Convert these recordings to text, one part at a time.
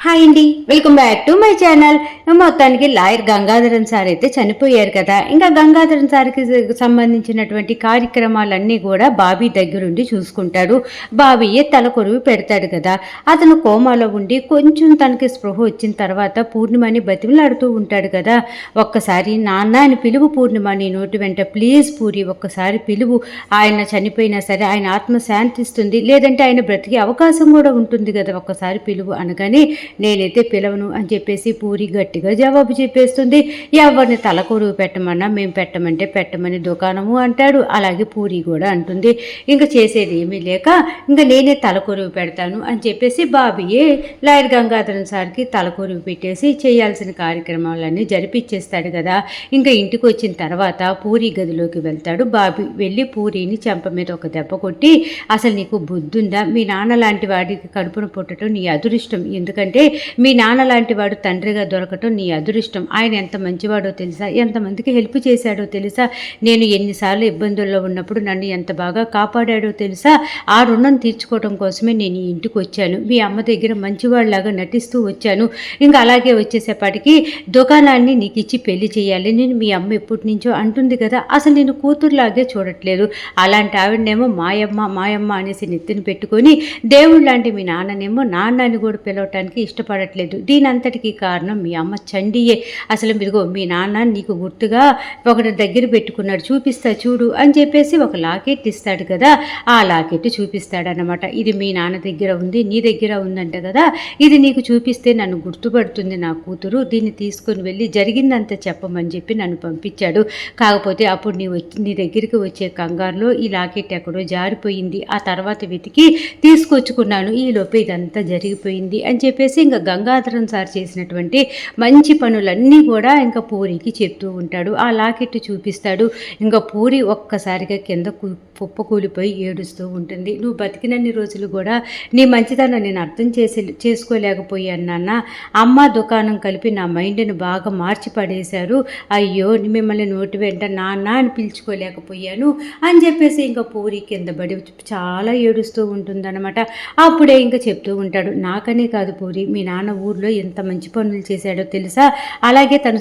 Hi అండి, welcome back to my channel. మొత్తానికి lawyer Gangadharan sir అయితే చనిపోయారు కదా. ఇంకా గంగాధరన్ సార్కి సంబంధించినటువంటి కార్యక్రమాలన్నీ కూడా బాబీ దగ్గరుండి చూసుకుంటాడు. బాబీయే తల కొరువు పెడతాడు కదా. అతను కోమాలో ఉండి కొంచెం తనకి స్పృహ వచ్చిన తర్వాత పూర్ణిమని బతిమలాడుతూ ఉంటాడు కదా. ఒక్కసారి నాన్న అని పిలువు పూర్ణిమ, నీ నోటి వెంట ప్లీజ్ పూరి ఒక్కసారి పిలువు. ఆయన చనిపోయినా సరే ఆయన ఆత్మ శాంతిస్తుంది, లేదంటే ఆయన బ్రతికే అవకాశం కూడా ఉంటుంది కదా, ఒక్కసారి పిలువు అనగానే నేనైతే పిలవను అని చెప్పేసి పూరి గట్టిగా జవాబు చెప్పేస్తుంది. ఎవరిని తలకొరువు పెట్టమన్నా మేము పెట్టమంటే పెట్టమని దుకాణము అంటాడు. అలాగే పూరి కూడా అంటుంది. ఇంకా చేసేది ఏమీ లేక ఇంకా నేనే తలకొరువు పెడతాను అని చెప్పేసి బాబీయే లాయర్ గంగాధరన్ సార్కి తలకొరువు పెట్టేసి చేయాల్సిన కార్యక్రమాలన్నీ జరిపిచ్చేస్తాడు కదా. ఇంకా ఇంటికి వచ్చిన తర్వాత పూరి గదిలోకి వెళ్తాడు బాబీ. వెళ్ళి పూరిని చెంప మీద ఒక దెబ్బ కొట్టి, అసలు నీకు బుద్ధుందా? మీ నాన్న లాంటి వాడికి కడుపును పుట్టడం నీ అదృష్టం, ఎందుకంటే మీ నాన్న లాంటి వాడు తండ్రిగా దొరకటం నీ అదృష్టం. ఆయన ఎంత మంచివాడో తెలుసా, ఎంతమందికి హెల్ప్ చేశాడో తెలుసా, నేను ఎన్నిసార్లు ఇబ్బందుల్లో ఉన్నప్పుడు నన్ను ఎంత బాగా కాపాడాడో తెలుసా, ఆ రుణం తీర్చుకోవడం కోసమే నేను ఈ ఇంటికి వచ్చాను. మీ అమ్మ దగ్గర మంచివాళ్ళలాగా నటిస్తూ వచ్చాను. ఇంకా అలాగే వచ్చేసేపటికి దుకాణాన్ని నీకు ఇచ్చి పెళ్లి చేయాలి నేను మీ అమ్మ ఎప్పటి నుంచో అంటుంది కదా, అసలు నేను కూతురులాగే చూడట్లేదు. అలాంటి ఆవిడనేమో మాయమ్మ మాయమ్మ అనేసి నెత్తిని పెట్టుకొని, దేవుడు లాంటి మీ నాన్ననేమో నాన్నని కూడా పిలవటానికి ఇష్టపడట్లేదు. దీనంతటికీ కారణం మీ అమ్మ చండీయే. అసలు ఇదిగో మీ నాన్న నీకు గుర్తుగా ఒకటి దగ్గర పెట్టుకున్నాడు, చూపిస్తా చూడు అని చెప్పేసి ఒక లాకెట్ ఇస్తాడు కదా. ఆ లాకెట్ చూపిస్తాడనమాట. ఇది మీ నాన్న దగ్గర ఉంది, నీ దగ్గర ఉందంట కదా, ఇది నీకు చూపిస్తే నన్ను గుర్తుపడుతుంది నా కూతురు, దీన్ని తీసుకొని వెళ్ళి జరిగిందంతా చెప్పమని చెప్పి నన్ను పంపించాడు. కాకపోతే అప్పుడు నీ దగ్గరికి వచ్చే కంగారులో ఈ లాకెట్ ఎక్కడో జారిపోయింది, ఆ తర్వాత వెతికి తీసుకొచ్చుకున్నాను, ఈలోపే ఇదంతా జరిగిపోయింది అని చెప్పేసి ఇంకా గంగాధరన్ సార్ చేసినటువంటి మంచి పనులన్నీ కూడా ఇంకా పూరికి చెప్తూ ఉంటాడు. ఆ లాకెట్ చూపిస్తాడు. ఇంకా పూరి ఒక్కసారిగా కింద కుప్పకూలిపోయి ఏడుస్తూ ఉంటుంది. నువ్వు బతికినన్ని రోజులు కూడా నీ మంచితనం నేను అర్థం చేసుకోలేకపోయాను నాన్న. అమ్మ దుకాణం కలిపి నా మైండ్ని బాగా మార్చి పడేశారు. అయ్యో మిమ్మల్ని నోటి వెంట నాన్న అని పిలుచుకోలేకపోయాను అని చెప్పేసి ఇంకా పూరి కింద పడి చాలా ఏడుస్తూ ఉంటుందన్నమాట. అప్పుడే ఇంకా చెప్తూ ఉంటాడు, నాకనే కాదు పూరి, మీ నాన్న ఊర్లో ఎంత మంచి పనులు చేశాడో తెలుసా, అలాగే తను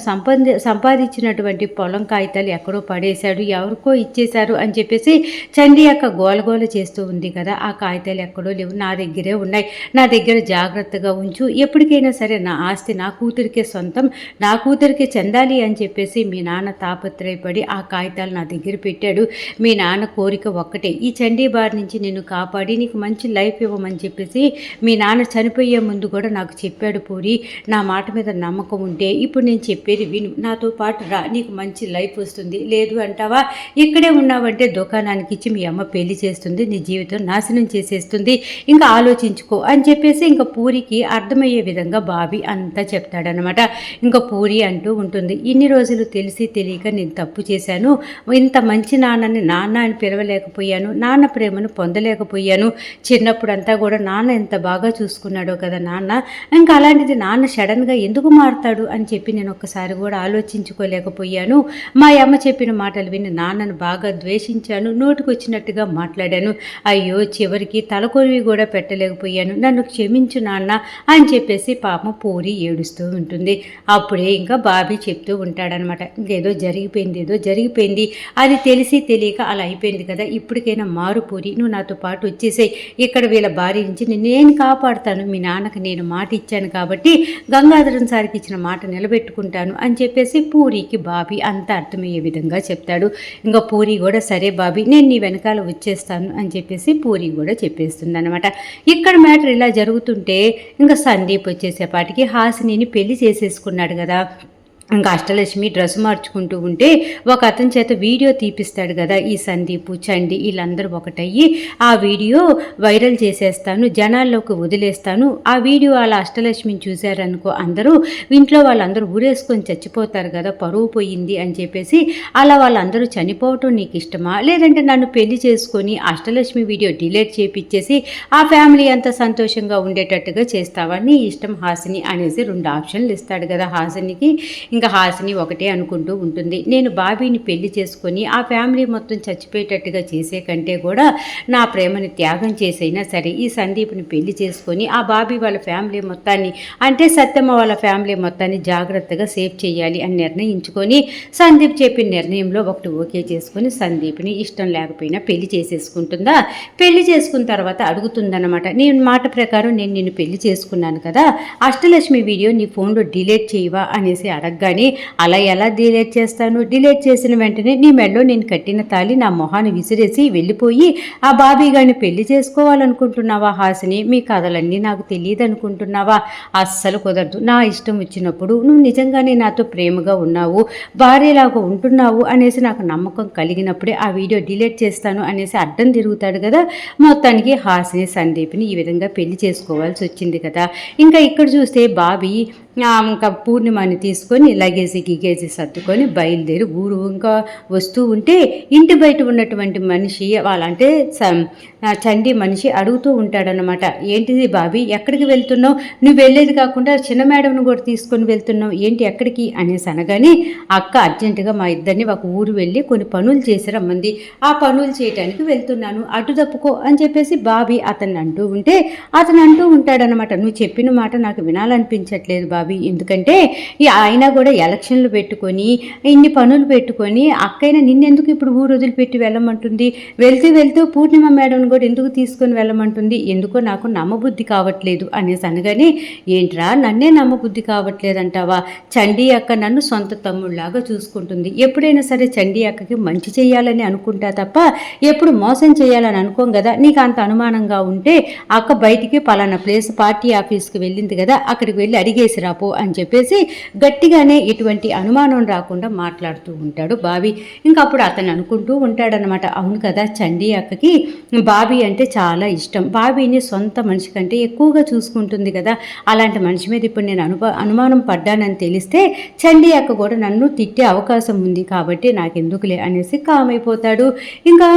సంపాదించినటువంటి పొలం కాగితాలు ఎక్కడో పడేశాడు, ఎవరికో ఇచ్చేశారు అని చెప్పేసి చండి అక్క గోలగోల చేస్తూ ఉంది కదా. ఆ కాగితాలు ఎక్కడో లేవు, నా దగ్గరే ఉన్నాయి, నా దగ్గర జాగ్రత్తగా ఉంచు, ఎప్పటికైనా సరే నా ఆస్తి నా కూతురికే సొంతం, నా కూతురికే చెందాలి అని చెప్పేసి మీ నాన్న తాపత్రయపడి ఆ కాగితాలు నా దగ్గర పెట్టాడు. మీ నాన్న కోరిక ఒక్కటే, ఈ చండీ బారి నుంచి నేను కాపాడి నీకు మంచి లైఫ్ ఇవ్వమని చెప్పేసి మీ నాన్న చనిపోయే ముందు కూడా నాకు చెప్పాడు పూరి. నా మాట మీద నమ్మకం ఉంటే ఇప్పుడు నేను చెప్పేది విను, నాతో పాటు రా, నీకు మంచి లైఫ్ వస్తుంది. లేదు అంటావా, ఇక్కడే ఉన్నావంటే దుకాణానికి ఇచ్చి మీ అమ్మ పెళ్లి చేస్తుంది, నీ జీవితం నాశనం చేసేస్తుంది, ఇంకా ఆలోచించుకో అని చెప్పేసి ఇంకా పూరికి అర్థమయ్యే విధంగా బాబీ అంతా చెప్తాడనమాట. ఇంకా పూరి అంటూ ఉంటుంది, ఇన్ని రోజులు తెలిసి తెలియక నేను తప్పు చేశాను, ఇంత మంచి నాన్నని నాన్న అని పిలవలేకపోయాను, నాన్న ప్రేమను పొందలేకపోయాను, చిన్నప్పుడంతా కూడా నాన్న ఎంత బాగా చూసుకున్నాడో కదా నాన్న, ఇంకా అలాంటిది నాన్న సడన్గా ఎందుకు మారుతాడు అని చెప్పి నేను ఒక్కసారి కూడా ఆలోచించుకోలేకపోయాను. మా అమ్మ చెప్పిన మాటలు విని నాన్నను బాగా ద్వేషించాను, నోటికి వచ్చినట్టుగా మాట్లాడాను, అయ్యో చివరికి తలకొరివి కూడా పెట్టలేకపోయాను, నన్ను క్షమించు నాన్న అని చెప్పేసి పాపం పూరి ఏడుస్తూ ఉంటుంది. అప్పుడే ఇంకా బాబీ చెప్తూ ఉంటాడనమాట, ఇంకేదో జరిగిపోయింది, అది తెలిసి తెలియక అలా అయిపోయింది కదా, ఇప్పటికైనా మారు పూరి, నువ్వు నాతో పాటు వచ్చేసేయి, ఇక్కడ వీళ్ళ భార్య నుంచి నేను కాపాడుతాను, మీ నాన్నకి నేను మాట ఇచ్చాను కాబట్టి గంగాధరన్ సార్కి ఇచ్చిన మాట నిలబెట్టుకుంటాను అని చెప్పేసి పూరికి బాబీ అంత అర్థమయ్యే విధంగా చెప్తాడు. ఇంకా పూరి కూడా సరే బాబీ నేను నీ వెనకాల వచ్చేస్తాను అని చెప్పేసి పూరి కూడా చెప్పేస్తుంది అనమాట. ఇక్కడ మ్యాటర్ ఇలా జరుగుతుంటే ఇంకా సందీప్ వచ్చేసేపాటికి హాసినిని పెళ్లి చేసేసుకున్నాడు కదా. ఇంకా అష్టలక్ష్మి డ్రెస్ మార్చుకుంటూ ఉంటే ఒక అతని చేత వీడియో తీపిస్తాడు కదా. ఈ సందీపు చండి వీళ్ళందరూ ఒకటయ్యి ఆ వీడియో వైరల్ చేసేస్తాను, జనాల్లోకి వదిలేస్తాను, ఆ వీడియో వాళ్ళ అష్టలక్ష్మిని చూశారనుకో అందరూ ఇంట్లో వాళ్ళందరూ ఊరేసుకొని చచ్చిపోతారు కదా, పరువు పోయింది అని చెప్పేసి, అలా వాళ్ళందరూ చనిపోవటం నీకు ఇష్టమా, లేదంటే నన్ను పెళ్లి చేసుకొని అష్టలక్ష్మి వీడియో డిలీట్ చేపిచ్చేసి ఆ ఫ్యామిలీ అంతా సంతోషంగా ఉండేటట్టుగా చేస్తావా, నీ ఇష్టం హాసిని అనేసి 2 ఆప్షన్లు ఇస్తాడు కదా హాసినికి. ఇంకా హాసిని ఒకటే అనుకుంటూ ఉంటుంది, నేను బాబీని పెళ్లి చేసుకొని ఆ ఫ్యామిలీ మొత్తం చచ్చిపోయేటట్టుగా చేసే కంటే కూడా నా ప్రేమని త్యాగం చేసైనా సరే ఈ సందీప్ని పెళ్లి చేసుకొని ఆ బాబీ వాళ్ళ ఫ్యామిలీ మొత్తాన్ని అంటే సత్యమ్మ వాళ్ళ ఫ్యామిలీ మొత్తాన్ని జాగ్రత్తగా సేవ్ చేయాలి అని నిర్ణయించుకొని సందీప్ చెప్పిన నిర్ణయంలో ఒకటి ఓకే చేసుకొని సందీప్ని ఇష్టం లేకపోయినా పెళ్లి చేసేసుకుంటుందా. పెళ్లి చేసుకున్న తర్వాత అడుగుతుందన్నమాట, నేను మాట ప్రకారం నేను నిన్ను పెళ్లి చేసుకున్నాను కదా, అష్టలక్ష్మి వీడియో నీ ఫోన్లో డిలీట్ చేయవా అనేసి అడగగానే అలా ఎలా డిలీట్ చేస్తాను, డిలీట్ చేసిన వెంటనే నీ మెడలో నేను కట్టిన తాళి నా మొహాన్ని విసిరేసి వెళ్ళిపోయి ఆ బాబీ గారిని పెళ్లి చేసుకోవాలనుకుంటున్నావా హాసిని, మీ కథలన్నీ నాకు తెలియదు అనుకుంటున్నావా, అస్సలు కుదరదు, నా ఇష్టం వచ్చినప్పుడు నువ్వు నిజంగానే నాతో ప్రేమగా ఉన్నావు భార్యలాగా ఉంటున్నావు అనేసి నాకు నమ్మకం కలిగినప్పుడే ఆ వీడియో డిలీట్ చేస్తాను అనేసి అడ్డం తిరుగుతాడు కదా. మొత్తానికి హాసిని సందీప్ని ఈ విధంగా పెళ్లి చేసుకోవాల్సి వచ్చింది కదా. ఇంకా ఇక్కడ చూస్తే బాబీ ఇంకా పూర్ణిమని తీసుకొని లగేజీ గిగేజీ సర్దుకొని బయలుదేరి ఊరు ఇంకా వస్తూ ఉంటే ఇంటి బయట ఉన్నటువంటి మనిషి వాళ్ళంటే చండి మనిషి అడుగుతూ ఉంటాడనమాట, ఏంటిది బాబీ ఎక్కడికి వెళ్తున్నావు, నువ్వు వెళ్ళేది కాకుండా చిన్న మేడంను కూడా తీసుకొని వెళ్తున్నావు ఏంటి ఎక్కడికి అనేసి అనగానే అక్క అర్జెంటుగా మా ఇద్దరిని ఒక ఊరు వెళ్ళి కొన్ని పనులు చేసి రమ్మంది, ఆ పనులు చేయడానికి వెళ్తున్నాను అటు తప్పుకో అని చెప్పేసి బాబీ అతన్ని అంటూ ఉంటే అతను అంటూ ఉంటాడనమాట, నువ్వు చెప్పిన మాట నాకు వినాలనిపించట్లేదు బాబీ, ఎందుకంటే ఆయన కూడా ఎలక్షన్లు పెట్టుకొని ఇన్ని పనులు పెట్టుకొని అక్కైనా నిన్నెందుకు ఇప్పుడు ఊరు వదిలిపెట్టి వెళ్ళమంటుంది, వెళ్తూ వెళ్తూ పూర్ణిమ మేడం కూడా ఎందుకు తీసుకొని వెళ్ళమంటుంది, ఎందుకో నాకు నమ్మబుద్ధి కావట్లేదు అనేసి అనగానే ఏంట్రా నన్నే నమ్మబుద్ధి కావట్లేదంటావా, చండీ అక్క నన్ను సొంత తమ్ముళ్లాగా చూసుకుంటుంది, ఎప్పుడైనా సరే చండీ అక్కకి మంచి చేయాలని అనుకుంటా తప్ప ఎప్పుడు మోసం చేయాలని అనుకోం కదా, నీకు అంత అనుమానంగా ఉంటే అక్క బయటికి పలానా ప్లేస్ పార్టీ ఆఫీస్కి వెళ్ళింది కదా అక్కడికి వెళ్ళి అడిగేసి రాపో అని చెప్పేసి గట్టిగానే ఎటువంటి అనుమానం రాకుండా మాట్లాడుతూ ఉంటాడు బాబీ. ఇంకప్పుడు అతను అనుకుంటూ ఉంటాడనమాట, అవును కదా చండీ అక్కకి బాబీ అంటే చాలా ఇష్టం, బాబీని సొంత మనిషి కంటే ఎక్కువగా చూసుకుంటుంది కదా, అలాంటి మనిషి మీద ఇప్పుడు నేను అనుమానం పడ్డానని తెలిస్తే చండీ అక్క కూడా నన్ను తిట్టే అవకాశం ఉంది కాబట్టి నాకెందుకులే అనేసి కామైపోతాడు. ఇంకా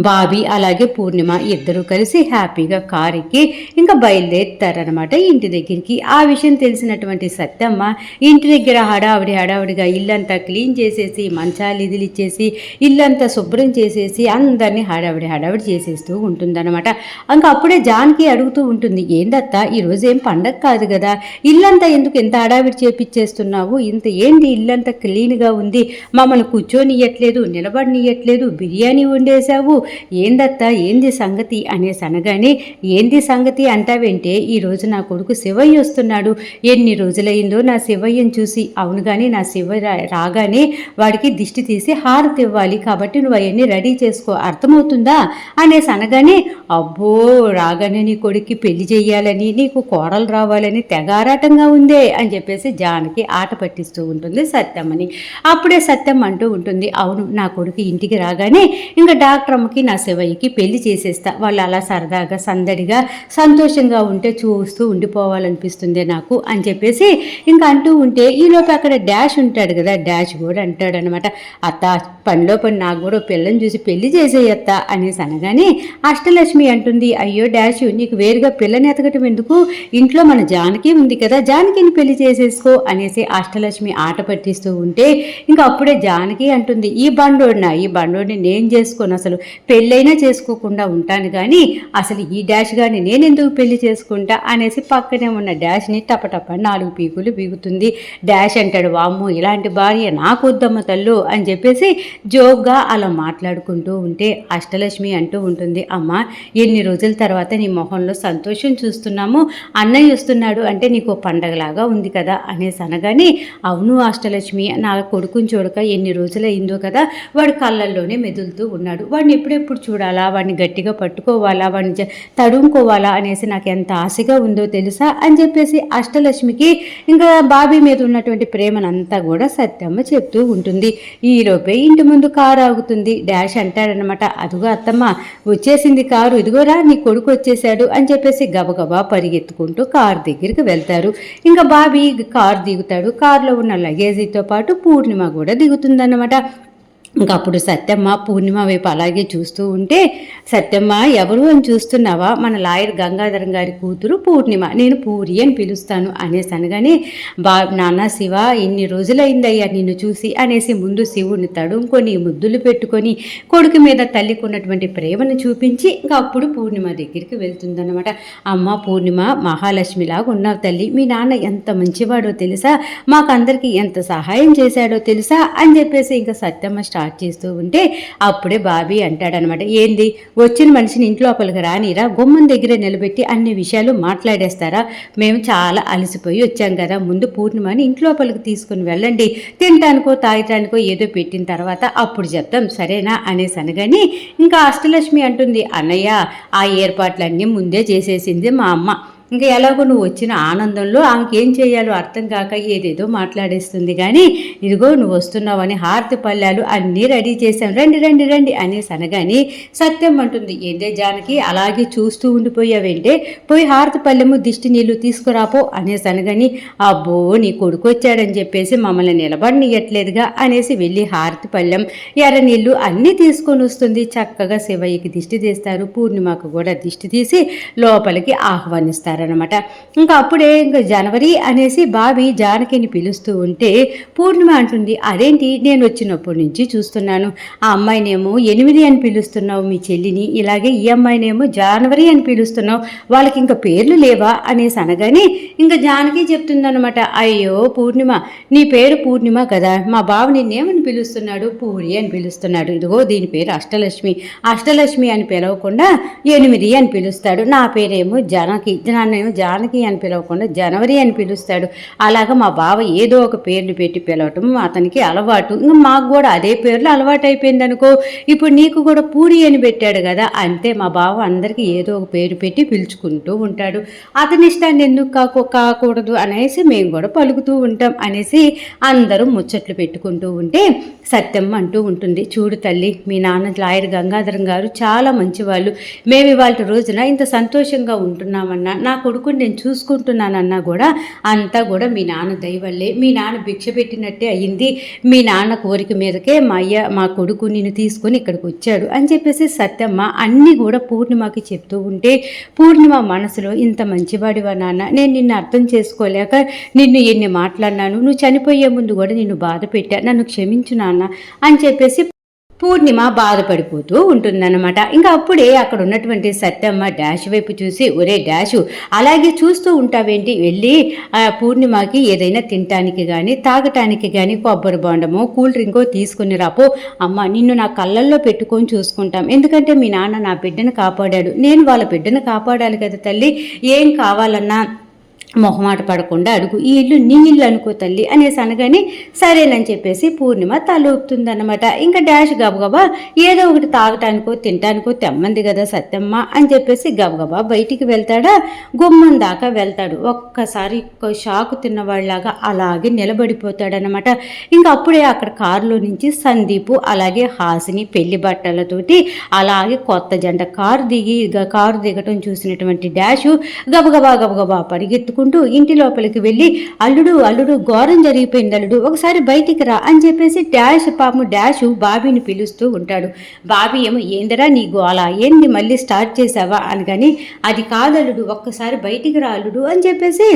బాబీ అలాగే పూర్ణిమ ఇద్దరూ కలిసి హ్యాపీగా కారుకి ఇంకా బయలుదేరుతారనమాట ఇంటి దగ్గరికి. ఆ విషయం తెలిసినటువంటి సత్యమ్మ ఇంటి దగ్గర హడావిడిగా ఇల్లంతా క్లీన్ చేసేసి మంచాలు ఇదిలిచ్చేసి ఇల్లంతా శుభ్రం చేసేసి అందరినీ హడావిడి చేసేస్తూ ఉంటుందన్నమాట. ఇంకా అప్పుడే జానకి అడుగుతూ ఉంటుంది, ఏందత్తా ఈరోజు ఏం పండగ కాదు కదా, ఇల్లంతా ఎందుకు ఎంత హడావిడి చేపిచ్చేస్తున్నావు, ఇంత ఏంటి ఇల్లంతా క్లీన్గా ఉంది, మమ్మల్ని కూర్చోనియట్లేదు నిలబడినియట్లేదు, బిర్యానీ వండేశావు, ఏందత్తా ఏంది సంగతి అనేసి అనగానే ఏంది సంగతి అంటావేంటే ఈరోజు నా కొడుకు శివయ్య వస్తున్నాడు, ఎన్ని రోజులైందో నా శివయ్యను చూసి, అవును కానీ నా శివయ్య రాగానే వాడికి దిష్టి తీసి హారతి ఇవ్వాలి కాబట్టి నువ్వు అవన్నీ రెడీ చేసుకో అర్థమవుతుందా అనేసి అనగానే అబ్బో రాగానే నీ కొడుక్కి పెళ్లి చెయ్యాలని నీకు కోడలు రావాలని తెగారాటంగా ఉందే అని చెప్పేసి జానకి ఆట పట్టిస్తూ ఉంటుంది సత్యమ్మని. అప్పుడే సత్యమ్మ అంటూ ఉంటుంది, అవును నా కొడుకు ఇంటికి రాగానే ఇంకా డాక్టర్ అమ్మకి నా శివయ్యకి పెళ్లి చేసేస్తా, వాళ్ళు అలా సరదాగా సందడిగా సంతోషంగా ఉంటే చూస్తూ ఉండిపోవాలనిపిస్తుంది నాకు అని చెప్పేసి ఇంకా అంటూ ఉంటే ఈలోపు అక్కడ డాష్ ఉంటాడు కదా, డాష్ కూడా అంటాడనమాట, అత్త పనిలో పని నాకు కూడా పిల్లని చూసి పెళ్లి చేసేయత్త అనేసి అనగానే అష్టలక్ష్మి అంటుంది, అయ్యో డాష్ నీకు వేరుగా పిల్లని ఎతకటం ఎందుకు, ఇంట్లో మన జానకి ఉంది కదా జానకిని పెళ్లి చేసేసుకో అనేసి అష్టలక్ష్మి ఆట పట్టిస్తూ ఉంటే ఇంకా అప్పుడే జానకి అంటుంది, ఈ బండోడిని నేను చేసుకోను, అసలు పెళ్ళైనా చేసుకోకుండా ఉంటాను కానీ అసలు ఈ డాష్ గారిని నేనెందుకు పెళ్లి చేసుకుంటా అనేసి పక్కనే ఉన్న డాష్ని టపటప 4 పీకులు బీగుతుంది. డాష్ అంటాడు, వామ్మో ఇలాంటి భార్య నాకు వద్దమ్మ తల్లు అని చెప్పేసి జోక్గా అలా మాట్లాడుకుంటూ ఉంటే అష్టలక్ష్మి అంటూ ఉంటుంది, అమ్మ ఎన్ని రోజుల తర్వాత నీ మొహంలో సంతోషం చూస్తున్నాము, అన్నయ్య వస్తున్నాడు అంటే నీకు పండగలాగా ఉంది కదా అనేసి అనగానే అవును అష్టలక్ష్మి నా కొడుకుని చూడక ఎన్ని రోజులైందో కదా, వాడు కళ్ళల్లోనే మెదులుతూ ఉన్నాడు, వాడిని ఎప్పుడెప్పుడు చూడాలా, వాడిని గట్టిగా పట్టుకోవాలా, వాడిని తడుముకోవాలా అనేసి నాకు ఎంత ఆశగా ఉందో తెలుసా అని చెప్పేసి అష్టలక్ష్మికి ఇంకా బాబీ మీద ఉన్నటువంటి ప్రేమనంతా కూడా సత్యమ్మ చెప్తూ ఉంటుంది. ఈలోపే ఇంటి ముందు కారు ఆగుతుంది. డాష్ అంటాడనమాట, అదిగో అత్తమ్మ వచ్చేసింది కారు, ఇదిగోరా నీ కొడుకు వచ్చేసాడు అని చెప్పేసి గబగబా పరిగెత్తుకుంటూ కారు దగ్గరికి వెళ్తారు. ఇంకా బాబీ కారు దిగుతాడు. కారులో ఉన్న లగేజీతో పాటు పూర్ణిమ కూడా దిగుతుందన్నమాట. ఇంకా అప్పుడు సత్యమ్మ పూర్ణిమ వైపు అలాగే చూస్తూ ఉంటే, సత్యమ్మ ఎవరు అని చూస్తున్నావా? మన లాయర్ గంగాధరం గారి కూతురు పూర్ణిమ, నేను పూరి అని పిలుస్తాను అనేసి అనగానే, నాన్న శివ ఇన్ని రోజులైందయ్యా నిన్ను చూసి అనేసి ముందు శివుని తడుముకొని ముద్దులు పెట్టుకొని కొడుకు మీద తల్లికి ఉన్నటువంటి ప్రేమను చూపించి ఇంకా అప్పుడు పూర్ణిమ దగ్గరికి వెళ్తుందన్నమాట. అమ్మ పూర్ణిమ, మహాలక్ష్మిలాగా ఉన్నావు తల్లి, మీ నాన్న ఎంత మంచివాడో తెలుసా, మాకందరికీ ఎంత సహాయం చేశాడో తెలుసా అని చెప్పేసి ఇంకా సత్యమ్మ స్టార్ట్ చేస్తూ ఉంటే అప్పుడే బాబీ అంటాడనమాట, ఏంది వచ్చిన మనిషిని ఇంట్లో లోపలికి రానిరా, గుమ్మం దగ్గరే నిలబెట్టి అన్ని విషయాలు మాట్లాడేస్తారా? మేము చాలా అలసిపోయి వచ్చాం కదా, ముందు పూర్ణిమని ఇంట్లో లోపలికి తీసుకుని వెళ్ళండి, తినటానికో తాగటానికో ఏదో పెట్టిన తర్వాత అప్పుడు చెప్తాం సరేనా అనేసి అనగాని ఇంకా అష్టలక్ష్మి అంటుంది, అన్నయ్య ఆ ఏర్పాట్లన్నీ ముందే చేసేసింది మా అమ్మ, ఇంకా ఎలాగో నువ్వు వచ్చిన ఆనందంలో ఆమెకేం చేయాలో అర్థం కాక ఏదేదో మాట్లాడేస్తుంది, కానీ ఇదిగో నువ్వు వస్తున్నావని హారతి పళ్ళాలు అన్నీ రెడీ చేశాం, రండి రండి రండి అనేసి అనగాని సత్యం అంటుంది, ఏందే జానకి అలాగే చూస్తూ ఉండిపోయావేంటే, పోయి హారతి పళ్ళెము దిష్టి నీళ్లు తీసుకురాపో అనేసి అనగాని, అబ్బో నీ కొడుకు వచ్చాడని చెప్పేసి మమ్మల్ని నిలబడినియట్లేదుగా అనేసి వెళ్ళి హారతి పళ్ళెం ఎర్ర నీళ్లు అన్నీ తీసుకొని వస్తుంది. చక్కగా శివయ్యకి దిష్టి తీస్తారు, పూర్ణిమకు కూడా దిష్టి తీసి లోపలికి ఆహ్వానిస్తారు అనమాట. ఇంకా అప్పుడే ఇంకా జనవరి అనేసి బాబీ జానకిని పిలుస్తూ ఉంటే పూర్ణిమ అంటుంది, అదేంటి నేను వచ్చినప్పటి నుంచి చూస్తున్నాను, ఆ అమ్మాయినేమో 8 అని పిలుస్తున్నావు మీ చెల్లిని, ఇలాగే ఈ అమ్మాయినేమో జనవరి అని పిలుస్తున్నావు, వాళ్ళకి ఇంకా పేర్లు లేవా అనేసి అనగానే ఇంకా జానకి చెప్తుందనమాట, అయ్యో పూర్ణిమ నీ పేరు పూర్ణిమ కదా, మా బావ నిన్నేమని పిలుస్తున్నాడు, పూరి అని పిలుస్తున్నాడు, ఇదిగో దీని పేరు అష్టలక్ష్మి, అష్టలక్ష్మి అని పిలవకుండా 8 అని పిలుస్తాడు, నా పేరేమో జానకి, నన్నేమో జానకి అని పిలవకుండా జనవరి అని పిలుస్తాడు, అలాగా మా బావ ఏదో ఒక పేర్లు పెట్టి పిలవటం అతనికి అలవాటు, ఇంకా మాకు కూడా అదే పేర్లు అలవాటు అయిపోయింది అనుకో, ఇప్పుడు నీకు కూడా పూరి అని పెట్టాడు కదా, అంతే మా బావ అందరికీ ఏదో ఒక పేరు పెట్టి పిలుచుకుంటూ ఉంటాడు, అతని ఇష్టాన్ని ఎందుకు కాకూడదు అనేసి మేము కూడా పలుకుతూ ఉంటాం అనేసి అందరూ ముచ్చట్లు పెట్టుకుంటూ ఉంటే సత్యమ్మ అంటూ ఉంటుంది, చూడు తల్లి మీ నాన్న లాయర్ గంగాధరం గారు చాలా మంచివాళ్ళు, మేము ఇవాళ రోజున ఇంత సంతోషంగా ఉంటున్నామన్నా, నా కొడుకుని నేను చూసుకుంటున్నానన్నా కూడా అంతా కూడా మీ నాన్న దయవల్లే, మీ నాన్న భిక్ష పెట్టినట్టే అయ్యింది, మీ నాన్న కోరిక మీదకే మా కొడుకు నిన్ను తీసుకొని ఇక్కడికి వచ్చాడు అని చెప్పేసి సత్యమ్మ అన్నీ కూడా పూర్ణిమకి చెప్తూ ఉంటే పూర్ణిమ మనసులో ఇంత మంచివాడివా నాన్న, నేను నిన్ను అర్థం చేసుకోలేక నిన్ను ఎన్ని మాట్లాడినాను, నువ్వు చనిపోయే ముందు కూడా నిన్ను బాధ పెట్టా, నన్ను క్షమించు నాన్న అని చెప్పేసి పూర్ణిమ బాధపడిపోతూ ఉంటుందన్నమాట. ఇంకా అప్పుడే అక్కడ ఉన్నటువంటి సత్యమ్మ డాష్ వైపు చూసి, ఒరే డాషు అలాగే చూస్తూ ఉంటావేంటి, వెళ్ళి పూర్ణిమకి ఏదైనా తినటానికి కానీ తాగటానికి కానీ కొబ్బరి బొండమో కూల్ డ్రింకో తీసుకుని రాపో, అమ్మ నిన్ను నా కళ్ళల్లో పెట్టుకొని చూసుకుంటాం, ఎందుకంటే మీ నాన్న నా బిడ్డను కాపాడాడు, నేను వాళ్ళ బిడ్డను కాపాడాలి కదా తల్లి, ఏం కావాలన్నా మొహమాట పడకుండా అడుగు, ఈ ఇల్లు నీ ఇల్లు అనుకో తల్లి అనేసి అనగానే సరేనని చెప్పేసి పూర్ణిమ తలూపుతుందన్నమాట. ఇంకా డాష్ గబగబా ఏదో ఒకటి తాగటానికో తినటానికో తెమ్మంది కదా సత్యమ్మ అని చెప్పేసి గబగబా బయటికి వెళ్తాడా, గుమ్మం దాకా వెళ్తాడు, ఒక్కసారి షాకు తిన్నవాళ్ళలాగా అలాగే నిలబడిపోతాడనమాట. ఇంకా అప్పుడే అక్కడ కారులో నుంచి సందీపు అలాగే హాసిని పెళ్లి బట్టలతోటి అలాగే కొత్త జంట కారు దిగటం చూసినటువంటి డాషు గబగబా పరిగెత్తుకుంటూ ఇంటి లోపలికి వెళ్ళి, అల్లుడు ఘోరం జరిగిపోయింది అల్లుడు, ఒకసారి బయటికి రా అని చెప్పేసి డాషు బాబీని పిలుస్తూ ఉంటాడు. బాబీ ఏమో ఏందరా నీ గోల, ఏంది మళ్ళీ స్టార్ట్ చేసావా అనగాని, అది కాదల్లుడు ఒక్కసారి బయటికి రా అల్లుడు అని చెప్పేసి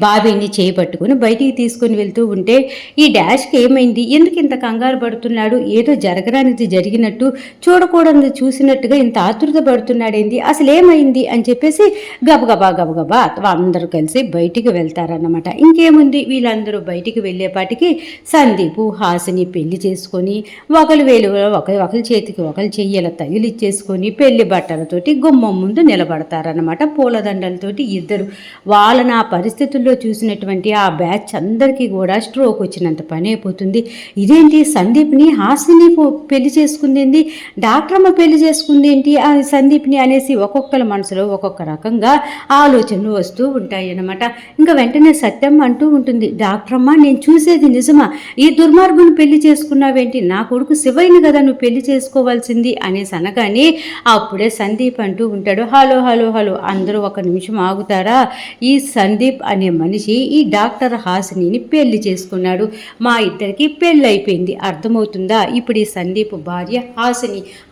బాబీని చేపట్టుకుని బయటికి తీసుకుని వెళ్తూ ఉంటే ఈ డాష్కి ఏమైంది, ఎందుకు ఇంత కంగారు పడుతున్నాడు, ఏదో జరగరానిది జరిగినట్టు చూడకూడదు చూసినట్టుగా ఇంత ఆతృత పడుతున్నాడేంది, అసలు ఏమైంది అని చెప్పేసి గబగబా అందరూ కలిసి బయటికి వెళ్తారన్నమాట. ఇంకేముంది వీళ్ళందరూ బయటికి వెళ్ళేపాటికి సందీపు హాసిని పెళ్లి చేసుకొని ఒకరి చేతికి ఒకరి చెయ్యల తగిలిచ్చేసుకొని పెళ్లి బట్టలతోటి గుమ్మం ముందు నిలబడతారన్నమాట. పూలదండలతోటి ఇద్దరు వాళ్ళ పరిస్థితి చూసినటువంటి ఆ బ్యాచ్ అందరికీ కూడా స్ట్రోక్ వచ్చినంత పని అయిపోతుంది. ఇదేంటి సందీప్ని హాసిని పెళ్లి చేసుకుందేంటి, డాక్టర్ అమ్మ పెళ్లి చేసుకుందేంటి ఆ సందీప్ని అనేసి ఒక్కొక్కరి మనసులో ఒక్కొక్క రకంగా ఆలోచనలు వస్తూ ఉంటాయి అన్నమాట. ఇంకా వెంటనే సత్యమ్మ అంటూ ఉంటుంది, డాక్టర్ అమ్మ నేను చూసేది నిజమా, ఈ దుర్మార్గుని పెళ్లి చేసుకున్నావేంటి, నా కొడుకు శివయ్యని కదా నువ్వు పెళ్లి చేసుకోవాల్సింది అనేసి అనగానే అప్పుడే సందీప్ అంటూ ఉంటాడు, హలో అందరూ ఒక నిమిషం ఆగుతారా, ఈ సందీప్ అనే మనిషి ఈ డాక్టర్ హాసినిని పెళ్లి చేసుకున్నాడు. మా ఇద్దరికి పెళ్ళి అయిపోయింది. అర్థమవుతుందా? ఇప్పుడు ఈ సందీప్ భార్య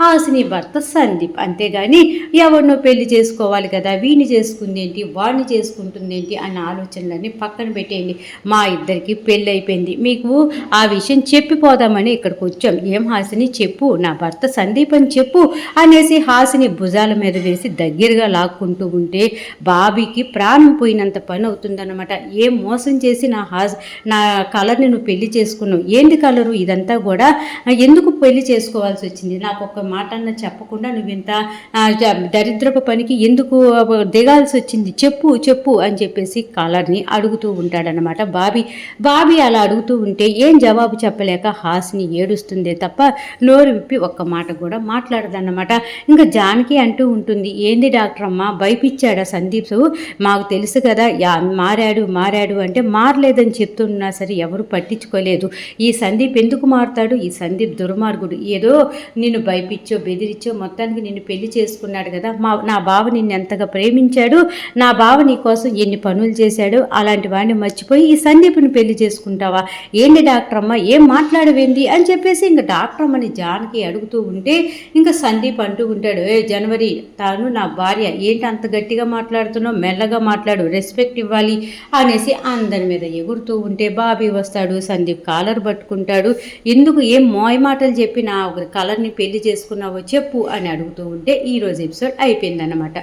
హాసిని భర్త సందీప్. అంతేగాని ఎవరినో పెళ్లి చేసుకోవాలి కదా, వీడిని చేసుకుంది ఏంటి, వాడిని చేసుకుంటుంది ఏంటి అన్న ఆలోచనలన్నీ పక్కన పెట్టేయండి. మా ఇద్దరికి పెళ్ళి అయిపోయింది. మీకు ఆ విషయం చెప్పిపోదామని ఇక్కడికి వచ్చాం. ఏం హాసిని, చెప్పు, నా భర్త సందీప్ అని చెప్పు అనేసి హాసిని భుజాల మీద వేసి దగ్గరగా లాక్కుంటూ ఉంటే బాబీకి ప్రాణం పోయినంత పని అవుతుందన్నమాట. ఏం మోసం చేసి నా కలర్ని నువ్వు పెళ్లి చేసుకున్నావు? ఏంది కలరు ఇదంతా కూడా? ఎందుకు పెళ్లి చేసుకోవాల్సి వచ్చింది? నాకు ఒక్క మాట అన్న చెప్పకుండా నువ్వు ఇంత దరిద్రపు పనికి ఎందుకు దిగాల్సి వచ్చింది? చెప్పు అని చెప్పేసి కలర్ని అడుగుతూ ఉంటాడనమాట బాబీ అలా అడుగుతూ ఉంటే ఏం జవాబు చెప్పలేక హాసిని ఏడుస్తుందే తప్ప నోరు విప్పి ఒక్క మాట కూడా మాట్లాడదన్నమాట. ఇంకా జానకి అంటూ ఉంటుంది, ఏంది డాక్టర్ అమ్మ, భయపిచ్చాడా సందీప్? మాకు తెలుసు కదా మారాడు అంటే మారలేదని చెప్తున్నా సరే ఎవరు పట్టించుకోలేదు. ఈ సందీప్ ఎందుకు మారుతాడు? ఈ సందీప్ దుర్మార్గుడు. ఏదో నిన్ను భయపిచ్చో బెదిరించో మొత్తానికి నిన్ను పెళ్లి చేసుకున్నాడు కదా. నా బావ నిన్ను ఎంతగా ప్రేమించాడు, నా బావ నీ కోసం ఎన్ని పనులు చేశాడు, అలాంటి వాడిని మర్చిపోయి ఈ సందీప్ని పెళ్లి చేసుకుంటావా? ఏంటి డాక్టర్ అమ్మ, ఏం మాట్లాడవేంది అని చెప్పేసి ఇంకా డాక్టర్ అమ్మని జానకి అడుగుతూ ఉంటే ఇంకా సందీప్ అంటూ ఉంటాడు, జనవరి తాను నా భార్య, ఏంటి అంత గట్టిగా మాట్లాడుతున్నావు, మెల్లగా మాట్లాడు, రెస్పెక్ట్ ఇవ్వాలి అనేసి అందరి మీద ఎగురుతూ ఉంటే బాబీ వస్తాడు. సందీప్ కాలర్ పట్టుకుంటాడు. ఎందుకు ఏం మోయ మాటలు చెప్పి నా కలర్ని పెళ్లి చేసుకున్నావో చెప్పు అని అడుగుతూ ఉంటే ఈరోజు ఎపిసోడ్ అయిపోయిందన్నమాట.